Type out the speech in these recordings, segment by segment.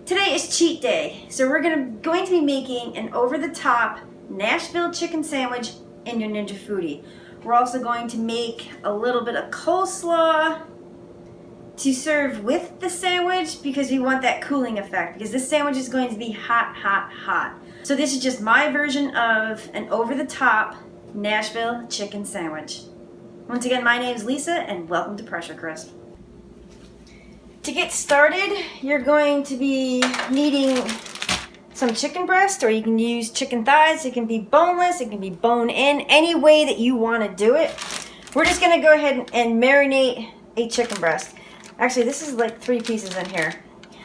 Today is cheat day, so we're going to be making an over-the-top Nashville chicken sandwich in your Ninja Foodi. We're also going to make a little bit of coleslaw to serve with the sandwich because we want that cooling effect, because this sandwich is going to be hot, hot, hot. So this is just my version of an over-the-top Nashville chicken sandwich. Once again, my name is Lisa and welcome to Pressure Crisp. To get started, you're going to be needing some chicken breast, or you can use chicken thighs. It can be boneless, it can be bone-in, any way that you want to do it. We're just going to go ahead and marinate a chicken breast. Actually, this is like 3 pieces in here.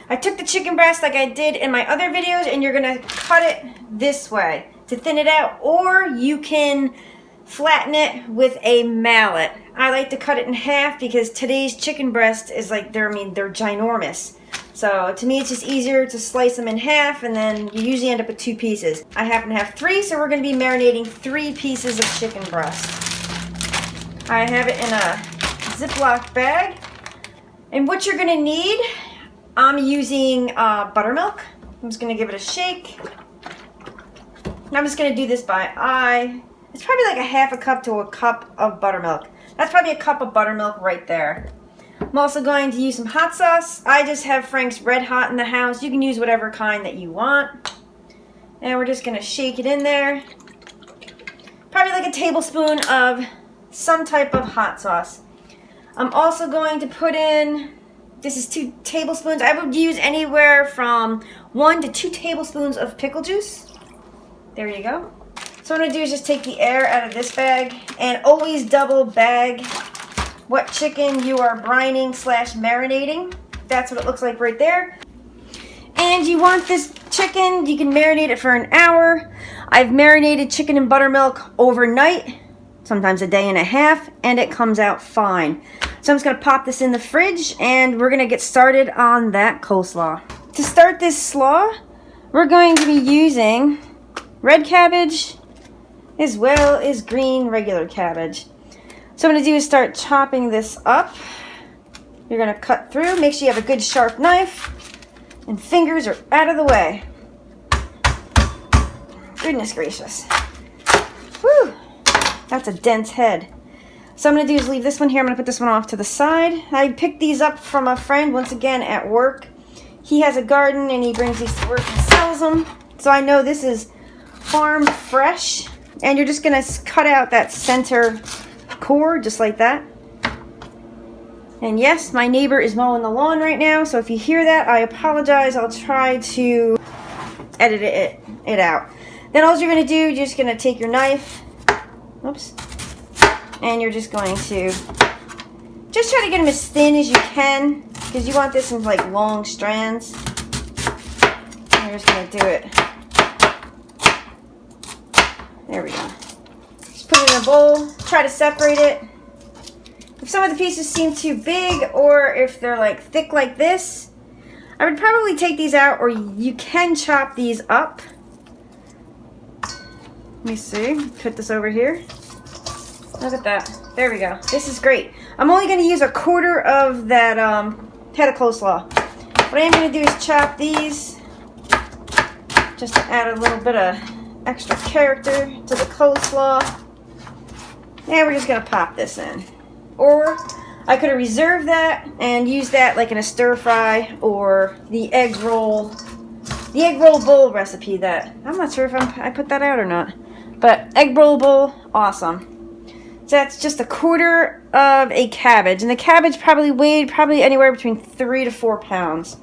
I took the chicken breast like I did in my other videos, and you're going to cut it this way to thin it out, or you can flatten it with a mallet. I like to cut it in half because today's chicken breast is like, they're ginormous. So to me it's just easier to slice them in half, and then you usually end up with 2 pieces. I happen to have 3, so we're going to be marinating 3 pieces of chicken breast. I have it in a Ziploc bag. And what you're going to need, I'm using buttermilk. I'm just going to give it a shake. And I'm just going to do this by eye. It's probably like a half a cup to a cup of buttermilk. That's probably a cup of buttermilk right there. I'm also going to use some hot sauce. I just have Frank's Red Hot in the house. You can use whatever kind that you want. And we're just going to shake it in there. Probably like a tablespoon of some type of hot sauce. I'm also going to put in, this is 2 tablespoons. I would use anywhere from 1 to 2 tablespoons of pickle juice. There you go. So what I'm going to do is just take the air out of this bag, and always double bag what chicken you are brining / marinating. That's what it looks like right there. And you want this chicken, you can marinate it for an hour. I've marinated chicken in buttermilk overnight, sometimes a day and a half, and it comes out fine. So I'm just going to pop this in the fridge, and we're going to get started on that coleslaw. To start this slaw, we're going to be using red cabbage as well as green regular cabbage. So what I'm going to do is start chopping this up. You're going to cut through. Make sure you have a good sharp knife and fingers are out of the way. Goodness gracious. Whew. That's a dense head. So I'm going to do is leave this one here. I'm going to put this one off to the side. I picked these up from a friend, once again, at work. He has a garden and he brings these to work and sells them. So I know this is farm fresh. And you're just going to cut out that center core, just like that. And yes, my neighbor is mowing the lawn right now, so if you hear that, I apologize. I'll try to edit it out. Then all you're going to do, you're just going to take your knife, oops, and you're just going to just try to get them as thin as you can, because you want this in like long strands. And you're just going to do it. There we go. Just put it in a bowl. Try to separate it. If some of the pieces seem too big, or if they're like thick like this, I would probably take these out, or you can chop these up. Let me see. Put this over here. Look at that. There we go. This is great. I'm only going to use a quarter of that head of coleslaw. What I am going to do is chop these just to add a little bit of extra character to the coleslaw. And we're just going to pop this in. Or I could have reserved that and used that like in a stir fry, or the egg roll bowl recipe that, I'm not sure if I put that out or not. But egg roll bowl, awesome. So that's just a quarter of a cabbage. And the cabbage probably weighed anywhere between 3 to 4 pounds.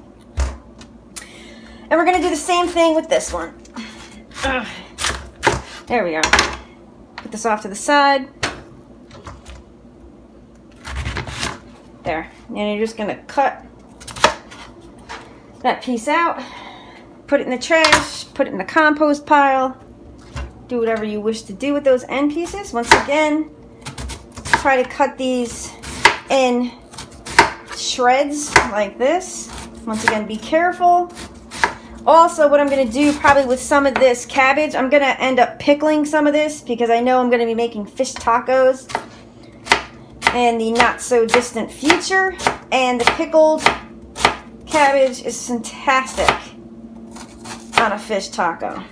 And we're going to do the same thing with this one. Ugh. There we go. Put this off to the side. There. And you're just going to cut that piece out. Put it in the trash. Put it in the compost pile. Do whatever you wish to do with those end pieces. Once again, try to cut these in shreds like this. Once again, be careful. Also, what I'm going to do probably with some of this cabbage, I'm going to end up pickling some of this because I know I'm going to be making fish tacos in the not so distant future. And the pickled cabbage is fantastic on a fish taco.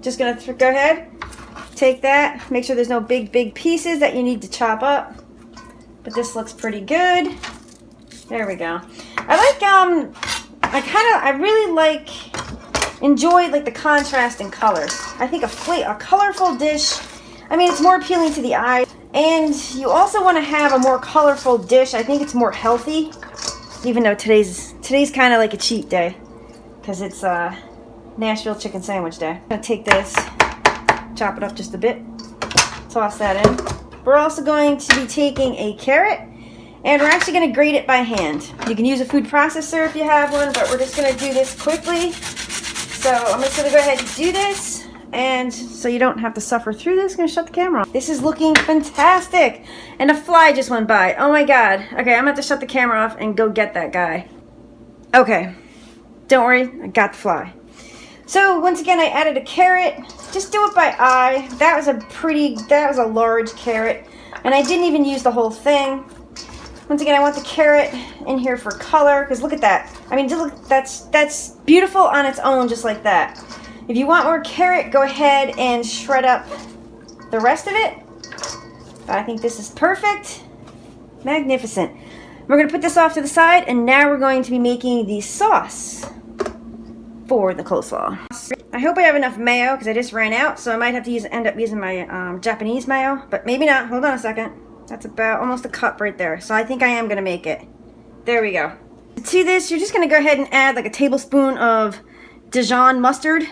Just gonna go ahead, take that, make sure there's no big pieces that you need to chop up. But this looks pretty good. There we go. I really enjoy like the contrast in colors. I think a colorful dish, I mean, it's more appealing to the eye. And you also want to have a more colorful dish. I think it's more healthy, even though today's kind of like a cheat day because it's Nashville chicken sandwich day. I'm gonna take this, chop it up just a bit, toss that in. We're also going to be taking a carrot, and we're actually going to grate it by hand. You can use a food processor if you have one, but we're just going to do this quickly. So I'm just going to go ahead and do this, and so you don't have to suffer through this, I'm going to shut the camera off. This is looking fantastic, and a fly just went by. Oh my god. Okay, I'm going to have to shut the camera off and go get that guy. Okay, don't worry, I got the fly. So once again, I added a carrot. Just do it by eye. That was a large carrot, and I didn't even use the whole thing. Once again, I want the carrot in here for color, because look at that. I mean, look, that's beautiful on its own, just like that. If you want more carrot, go ahead and shred up the rest of it. But I think this is perfect. Magnificent. We're going to put this off to the side, and now we're going to be making the sauce for the coleslaw. I hope I have enough mayo, because I just ran out, so I might have to end up using my Japanese mayo, but maybe not. Hold on a second. That's about almost a cup right there. So I think I am going to make it. There we go. To this, you're just going to go ahead and add like a tablespoon of Dijon mustard.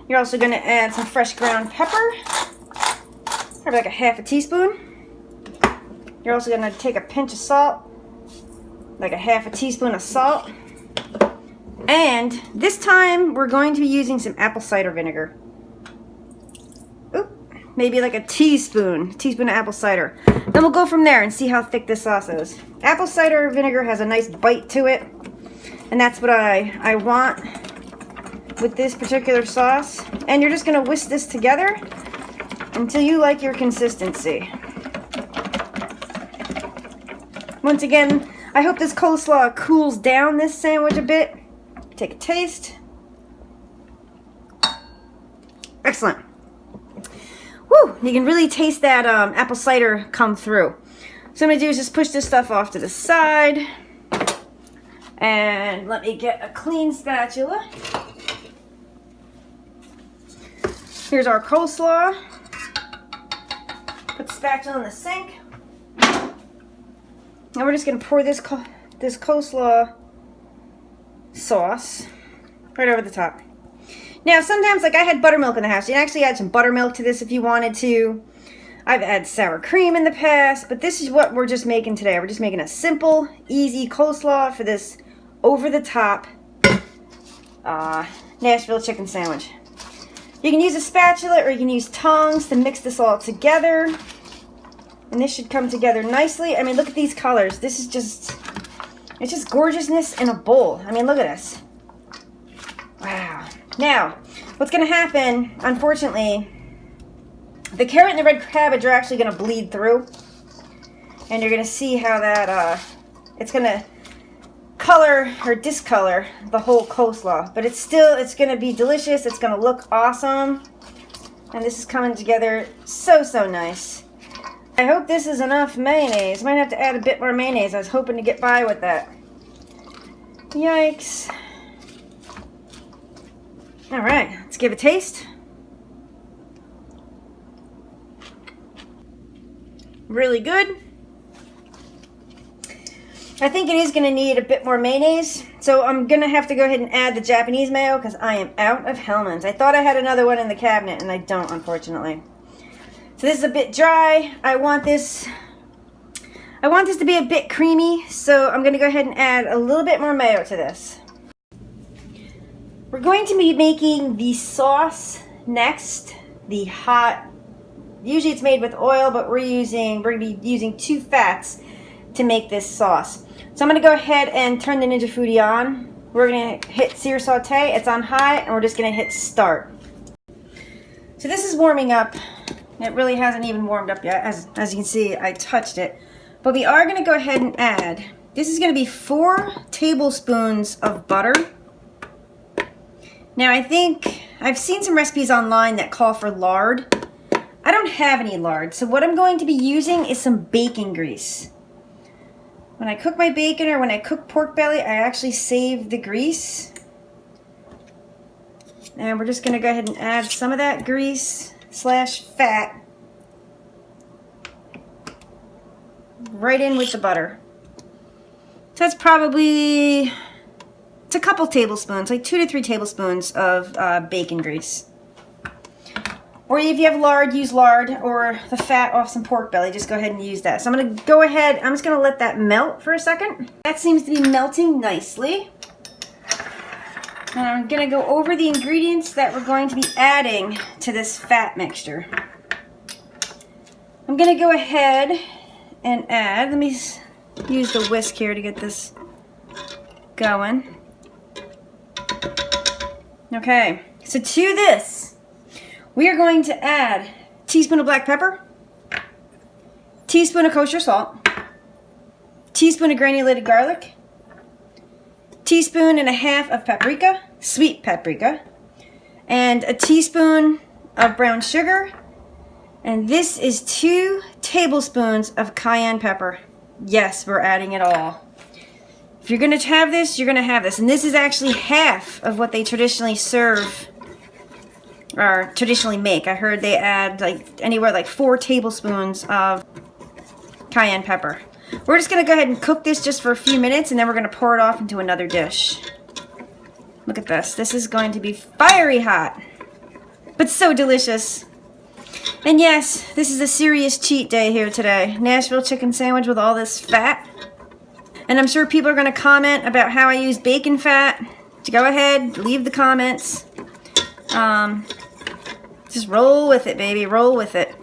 You're also going to add some fresh ground pepper. Probably like a half a teaspoon. You're also going to take a pinch of salt. Like a half a teaspoon of salt. And this time, we're going to be using some apple cider vinegar. Maybe like a teaspoon of apple cider. Then we'll go from there and see how thick this sauce is. Apple cider vinegar has a nice bite to it, and that's what I want with this particular sauce. And you're just gonna whisk this together until you like your consistency. Once again, I hope this coleslaw cools down this sandwich a bit. Take a taste. Excellent. Woo! You can really taste that apple cider come through. So what I'm going to do is just push this stuff off to the side. And let me get a clean spatula. Here's our coleslaw. Put the spatula in the sink. And we're just going to pour this coleslaw sauce right over the top. Now, sometimes, like I had buttermilk in the house. You can actually add some buttermilk to this if you wanted to. I've had sour cream in the past, but this is what we're just making today. We're just making a simple, easy coleslaw for this over-the-top Nashville chicken sandwich. You can use a spatula or you can use tongs to mix this all together. And this should come together nicely. I mean, look at these colors. This is just, it's just gorgeousness in a bowl. I mean, look at this. Wow. Now, what's going to happen, unfortunately, the carrot and the red cabbage are actually going to bleed through. And you're going to see how that, it's going to color or discolor the whole coleslaw. But it's going to be delicious. It's going to look awesome. And this is coming together so, so nice. I hope this is enough mayonnaise. Might have to add a bit more mayonnaise. I was hoping to get by with that. Yikes. All right, let's give it a taste. Really good. I think it is going to need a bit more mayonnaise, so I'm going to have to go ahead and add the Japanese mayo because I am out of Hellmann's. I thought I had another one in the cabinet, and I don't, unfortunately. So this is a bit dry. I want this to be a bit creamy, so I'm going to go ahead and add a little bit more mayo to this. We're going to be making the sauce next, the hot, usually it's made with oil, but we're going to be using 2 fats to make this sauce. So I'm going to go ahead and turn the Ninja Foodi on. We're going to hit sear saute, it's on high, and we're just going to hit start. So this is warming up. It really hasn't even warmed up yet. As you can see, I touched it. But we are going to go ahead and add, this is going to be 4 tablespoons of butter. Now I think, I've seen some recipes online that call for lard. I don't have any lard, so what I'm going to be using is some bacon grease. When I cook my bacon or when I cook pork belly, I actually save the grease. And we're just going to go ahead and add some of that grease slash fat right in with the butter. So that's probably, it's a couple tablespoons, like 2 to 3 tablespoons of bacon grease. Or if you have lard, use lard, or the fat off some pork belly, just go ahead and use that. So I'm going to go ahead, I'm just going to let that melt for a second. That seems to be melting nicely. And I'm going to go over the ingredients that we're going to be adding to this fat mixture. I'm going to go ahead and add, let me use the whisk here to get this going. Okay, so to this, we are going to add a teaspoon of black pepper, teaspoon of kosher salt, teaspoon of granulated garlic, teaspoon and a half of paprika, sweet paprika, and a teaspoon of brown sugar, and this is 2 tablespoons of cayenne pepper. Yes, we're adding it all. If you're going to have this, you're going to have this, and this is actually half of what they traditionally serve or traditionally make. I heard they add like anywhere like 4 tablespoons of cayenne pepper. We're just going to go ahead and cook this just for a few minutes, and then we're going to pour it off into another dish. Look at this. This is going to be fiery hot, but so delicious. And yes, this is a serious cheat day here today. Nashville chicken sandwich with all this fat. And I'm sure people are going to comment about how I use bacon fat. So go ahead, leave the comments. Just roll with it, baby. Roll with it.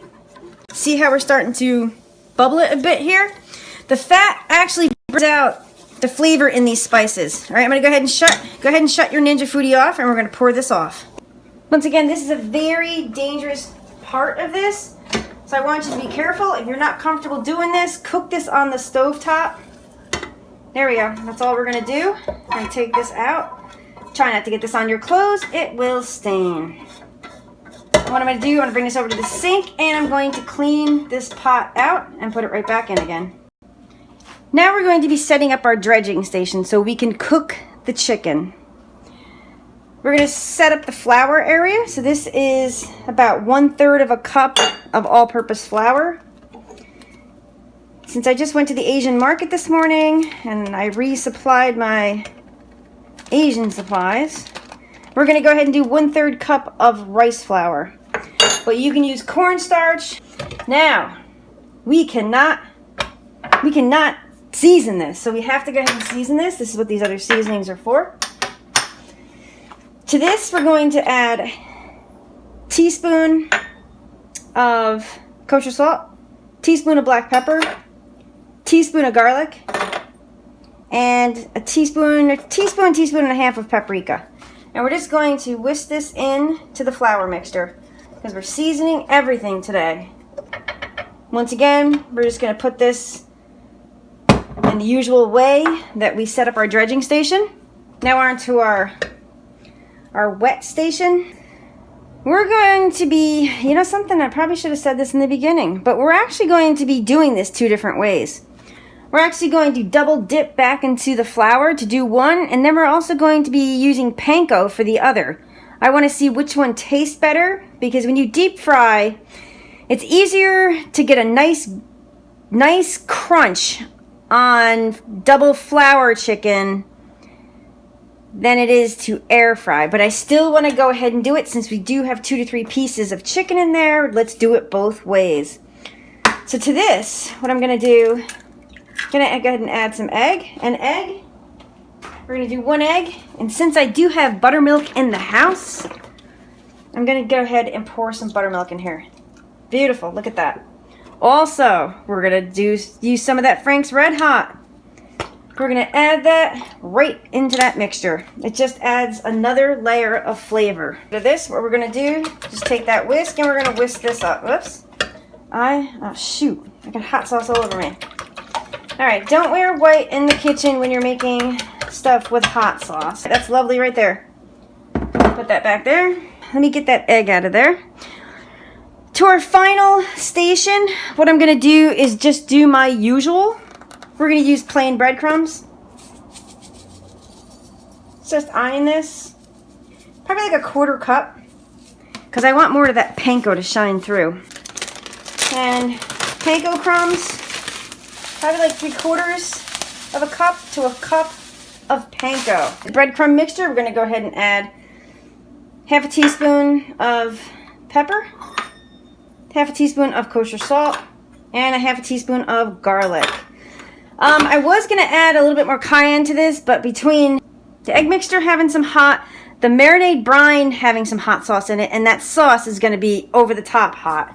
See how we're starting to bubble it a bit here? The fat actually brings out the flavor in these spices. All right, I'm going to go ahead and shut your Ninja Foodi off, and we're going to pour this off. Once again, this is a very dangerous part of this, so I want you to be careful. If you're not comfortable doing this, cook this on the stove top. There we go. That's all we're going to do. I'm going to take this out. Try not to get this on your clothes. It will stain. What I'm going to do, I'm going to bring this over to the sink, and I'm going to clean this pot out and put it right back in again. Now we're going to be setting up our dredging station so we can cook the chicken. We're going to set up the flour area. So this is about 1/3 of a cup of all-purpose flour. Since I just went to the Asian market this morning and I resupplied my Asian supplies, we're going to go ahead and do 1/3 cup of rice flour. But you can use cornstarch. Now, we cannot season this, so we have to go ahead and season this. This is what these other seasonings are for. To this, we're going to add a teaspoon of kosher salt, teaspoon of black pepper, teaspoon of garlic, and a teaspoon and a half of paprika. And we're just going to whisk this in to the flour mixture because we're seasoning everything today. Once again, we're just going to put this in the usual way that we set up our dredging station. Now on to our wet station. We're going to be, you know something, I probably should have said this in the beginning, but we're actually going to be doing this 2 different ways. We're actually going to double dip back into the flour to do one, and then we're also going to be using panko for the other. I want to see which one tastes better, because when you deep fry, it's easier to get a nice crunch on double flour chicken than it is to air fry. But I still want to go ahead and do it since we do have 2 to 3 pieces of chicken in there. Let's do it both ways. So to this, what I'm going to do, I'm going to go ahead and add some egg. An egg. We're going to do 1 egg. And since I do have buttermilk in the house, I'm going to go ahead and pour some buttermilk in here. Beautiful. Look at that. Also, we're going to use some of that Frank's Red Hot. We're going to add that right into that mixture. It just adds another layer of flavor. For this, what we're going to do, just take that whisk and we're going to whisk this up. Whoops. Oh shoot, I got hot sauce all over me. All right, don't wear white in the kitchen when you're making stuff with hot sauce. That's lovely right there. Put that back there. Let me get that egg out of there. To our final station, what I'm gonna do is just do my usual. We're gonna use plain breadcrumbs. Just iron this. Probably like a 1/4 cup, because I want more of that panko to shine through. And panko crumbs, probably like 3/4 of a cup to a cup of panko. The breadcrumb mixture, we're gonna go ahead and add 1/2 teaspoon of pepper, 1/2 teaspoon of kosher salt, and 1/2 teaspoon of garlic. I was gonna add a little bit more cayenne to this, but between the egg mixture having some hot, the marinade brine having some hot sauce in it, and that sauce is gonna be over the top hot,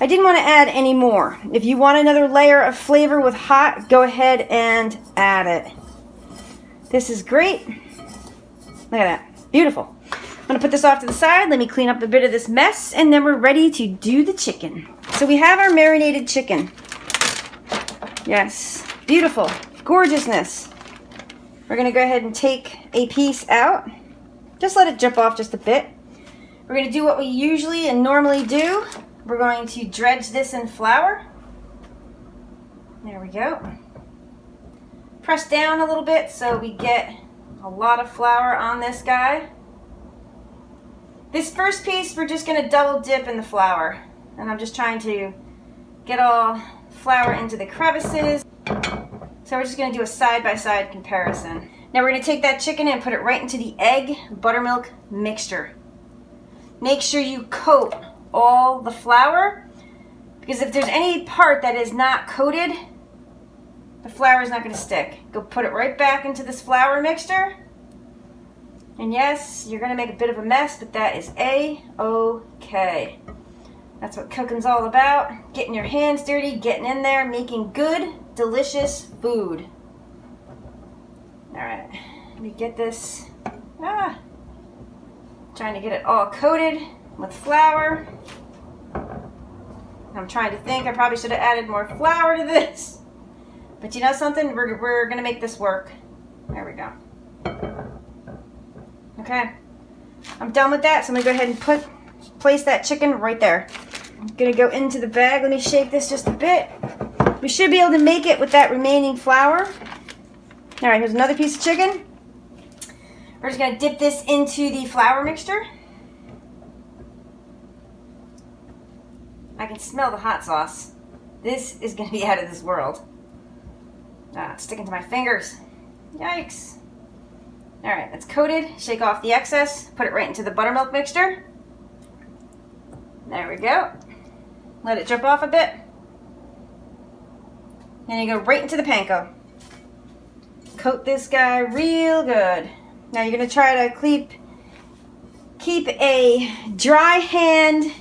I didn't want to add any more. If you want another layer of flavor with hot, go ahead and add it. This is great. Look at that, beautiful. I'm gonna put this off to the side. Let me clean up a bit of this mess, and then we're ready to do the chicken. So we have our marinated chicken. Yes, beautiful, gorgeousness. We're gonna go ahead and take a piece out. Just let it drip off just a bit. We're gonna do what we usually and normally do. We're going to dredge this in flour. There we go. Press down a little bit so we get a lot of flour on this guy. This first piece, we're just gonna double dip in the flour. And I'm just trying to get all flour into the crevices. So we're just gonna do a side-by-side comparison. Now we're gonna take that chicken and put it right into the egg buttermilk mixture. Make sure you coat all the flour, because if there's any part that is not coated, the flour is not gonna stick. Go put it right back into this flour mixture. And yes, you're gonna make a bit of a mess, but that is A-okay. That's what cooking's all about. Getting your hands dirty, getting in there, making good, delicious food. All right, let me get this. Trying to get it all coated with flour. I'm trying to think, I probably should have added more flour to this. But you know something? We're gonna make this work. There we go. Okay, I'm done with that, so I'm gonna go ahead and place that chicken right there. I'm gonna go into the bag. Let me shake this just a bit. We should be able to make it with that remaining flour. All right, here's another piece of chicken. We're just gonna dip this into the flour mixture. I can smell the hot sauce. This is gonna be out of this world. It's sticking to my fingers. Yikes. All right, it's coated. Shake off the excess. Put it right into the buttermilk mixture. There we go. Let it drip off a bit. Then you go right into the panko. Coat this guy real good. Now you're gonna try to keep a dry hand.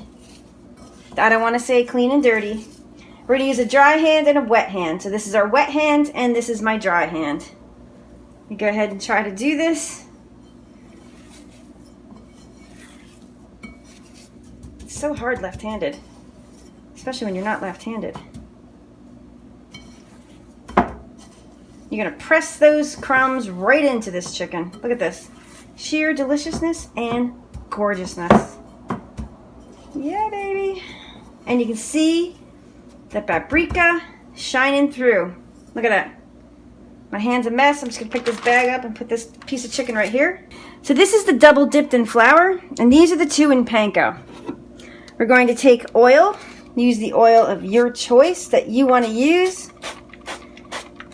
I don't want to say clean and dirty. We're gonna use a dry hand and a wet hand. So this is our wet hand and this is my dry hand. You go ahead and try to do this. It's so hard left-handed, especially when you're not left-handed. You're gonna press those crumbs right into this chicken. Look at this. Sheer deliciousness and gorgeousness. Yeah, baby. And you can see the paprika shining through. Look at that. My hand's a mess. I'm just gonna pick this bag up and put this piece of chicken right here. So this is the double dipped in flour, and these are the 2 in panko. We're going to take oil, use the oil of your choice that you want to use,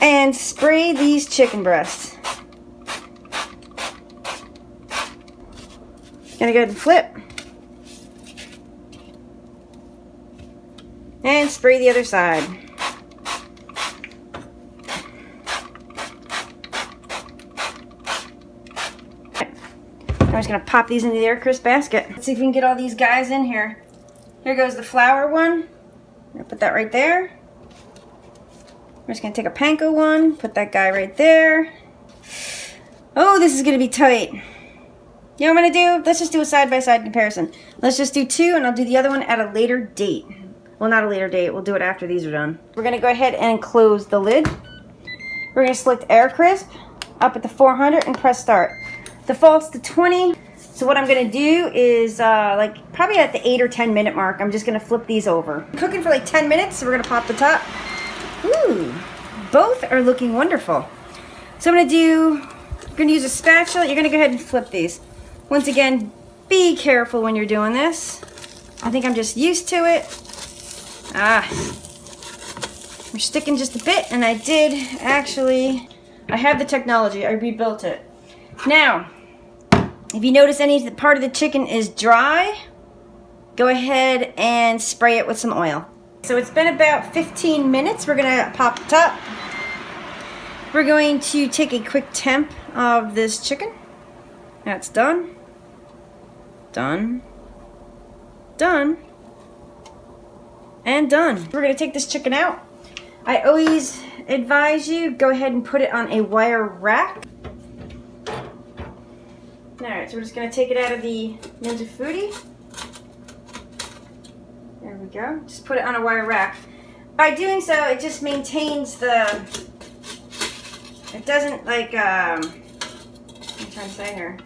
and spray these chicken breasts. Gonna go ahead and flip. And spray the other side. I'm just gonna pop these into the air crisp basket. Let's see if we can get all these guys in here. Here goes the flour one. I'm gonna put that right there. We're just gonna take a panko one, put that guy right there. Oh, this is gonna be tight. You know what I'm gonna do? Let's just do a side-by-side comparison. Let's just do 2 and I'll do the other one at a later date. Well, not a later date, we'll do it after these are done. We're gonna go ahead and close the lid. We're going to select Air Crisp up at the 400 and press start. Defaults to 20. So what I'm going to do is like probably at the 8 or 10 minute mark, I'm just going to flip these over. Cooking for like 10 minutes, so we're going to pop the top. Ooh, both are looking wonderful. So I'm going to use a spatula. You're going to go ahead and flip these. Once again, be careful when you're doing this. I think I'm just used to it. We're sticking just a bit, and I have the technology. I rebuilt it. Now, if you notice any part of the chicken is dry, go ahead and spray it with some oil. So it's been about 15 minutes. We're gonna pop the top. We're going to take a quick temp of this chicken. That's done. Done. Done. And done. We're gonna take this chicken out. I always advise you, go ahead and put it on a wire rack. Alright, so we're just going to take it out of the Ninja Foodi. There we go. Just put it on a wire rack. By doing so, it just maintains the... It doesn't like... what am I trying to say here?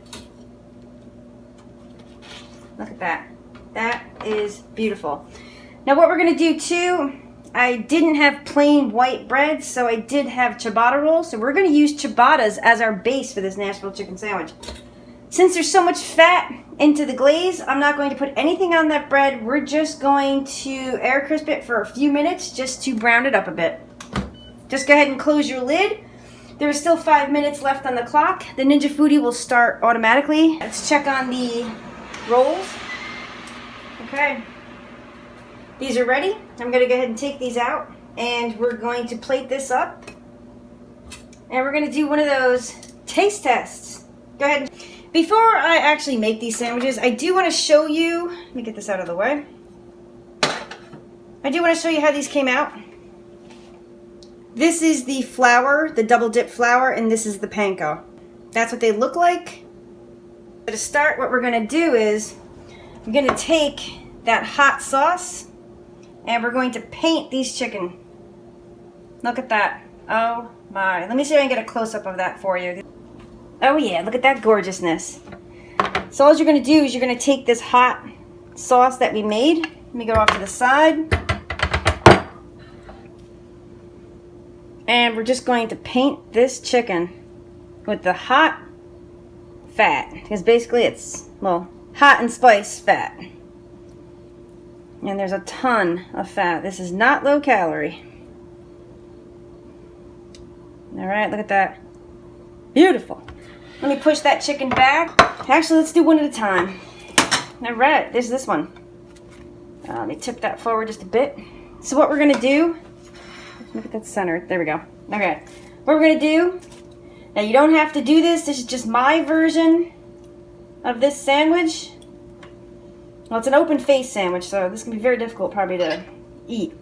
Look at that. That is beautiful. Now what we're going to do too... I didn't have plain white bread, so I did have ciabatta rolls. So we're going to use ciabattas as our base for this Nashville chicken sandwich. Since there's so much fat into the glaze, I'm not going to put anything on that bread. We're just going to air crisp it for a few minutes just to brown it up a bit. Just go ahead and close your lid. There's still 5 minutes left on the clock. The Ninja Foodi will start automatically. Let's check on the rolls. Okay. These are ready. I'm going to go ahead and take these out, and we're going to plate this up, and we're going to do one of those taste tests. Go ahead. Before I actually make these sandwiches, I do want to show you, let me get this out of the way. I do want to show you how these came out. This is the flour, the double dip flour, and this is the panko. That's what they look like. To start, what we're going to do is, I'm going to take that hot sauce, and we're going to paint these chicken. Look at that. Oh my. Let me see if I can get a close-up of that for you. Oh yeah, look at that gorgeousness. So all you're going to do is you're going to take this hot sauce that we made. Let me go off to the side. And we're just going to paint this chicken with the hot fat. Because basically it's, well, hot and spice fat. And there's a ton of fat. This is not low calorie. Alright, look at that. Beautiful. Let me push that chicken back. Actually, let's do one at a time. Alright, there's this one. Let me tip that forward just a bit. So what we're going to do, look at that center. There we go. Okay. What we're going to do, now you don't have to do this. This is just my version of this sandwich. Well, it's an open face sandwich, so this can be very difficult probably to eat.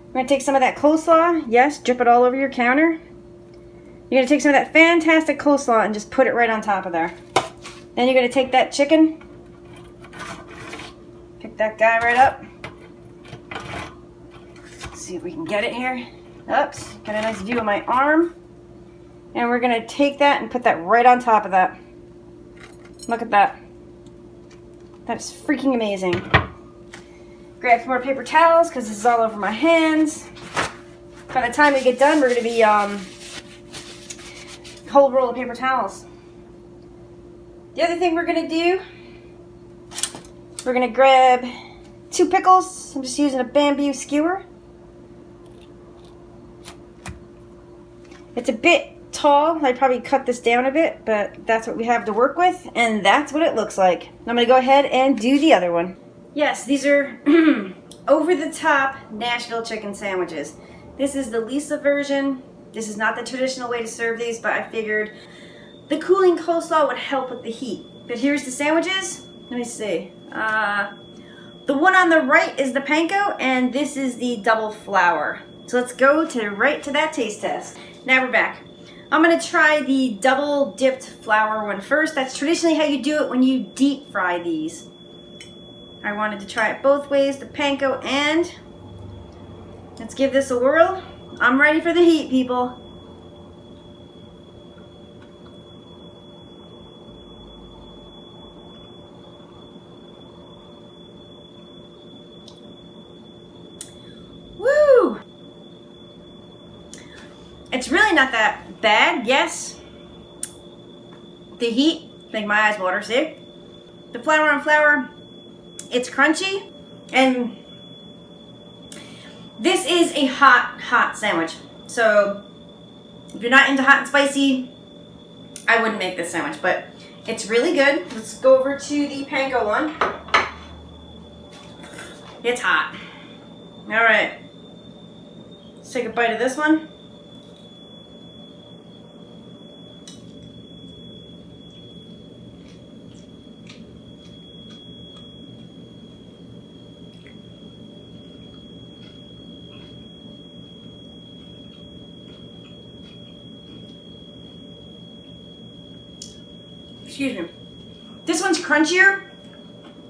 We're going to take some of that coleslaw. Yes, drip it all over your counter. You're going to take some of that fantastic coleslaw and just put it right on top of there. Then you're going to take that chicken. Pick that guy right up. Let's see if we can get it here. Oops, got a nice view of my arm. And we're going to take that and put that right on top of that. Look at that. That's freaking amazing. Grab some more paper towels because this is all over my hands. By the time we get done, we're going to be whole roll of paper towels. The other thing we're going to do, we're going to grab 2 pickles. I'm just using a bamboo skewer. It's a bit tall. I'd probably cut this down a bit, but that's what we have to work with, and that's what it looks like. I'm going to go ahead and do the other one. Yes, these are over-the-top Nashville chicken sandwiches. This is the Lisa version. This is not the traditional way to serve these, but I figured the cooling coleslaw would help with the heat. But here's the sandwiches. Let me see. The one on the right is the panko, and this is the double flour. So let's go right to that taste test. Now we're back. I'm going to try the double dipped flour one first. That's traditionally how you do it when you deep fry these. I wanted to try it both ways, the panko, and let's give this a whirl. I'm ready for the heat, people. It's really not that bad. Yes, the heat make my eyes water. See, the flour on flour, it's crunchy, and this is a hot sandwich. So if you're not into hot and spicy, I wouldn't make this sandwich, but it's really good. Let's go over to the panko one. It's hot. All right, let's take a bite of this one. Excuse me. This one's crunchier.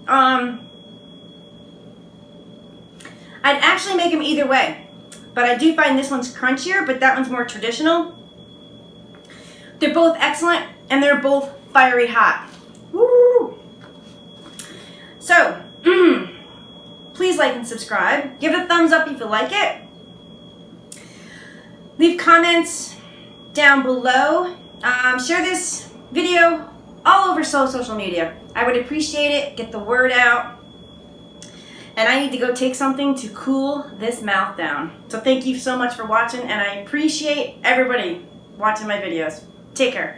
I'd actually make them either way, but I do find this one's crunchier, but that one's more traditional. They're both excellent, and they're both fiery hot. Woo! So, please like and subscribe. Give it a thumbs up if you like it. Leave comments down below. Share this video all over social media. I would appreciate it. Get the word out. And I need to go take something to cool this mouth down. So thank you so much for watching, and I appreciate everybody watching my videos. Take care.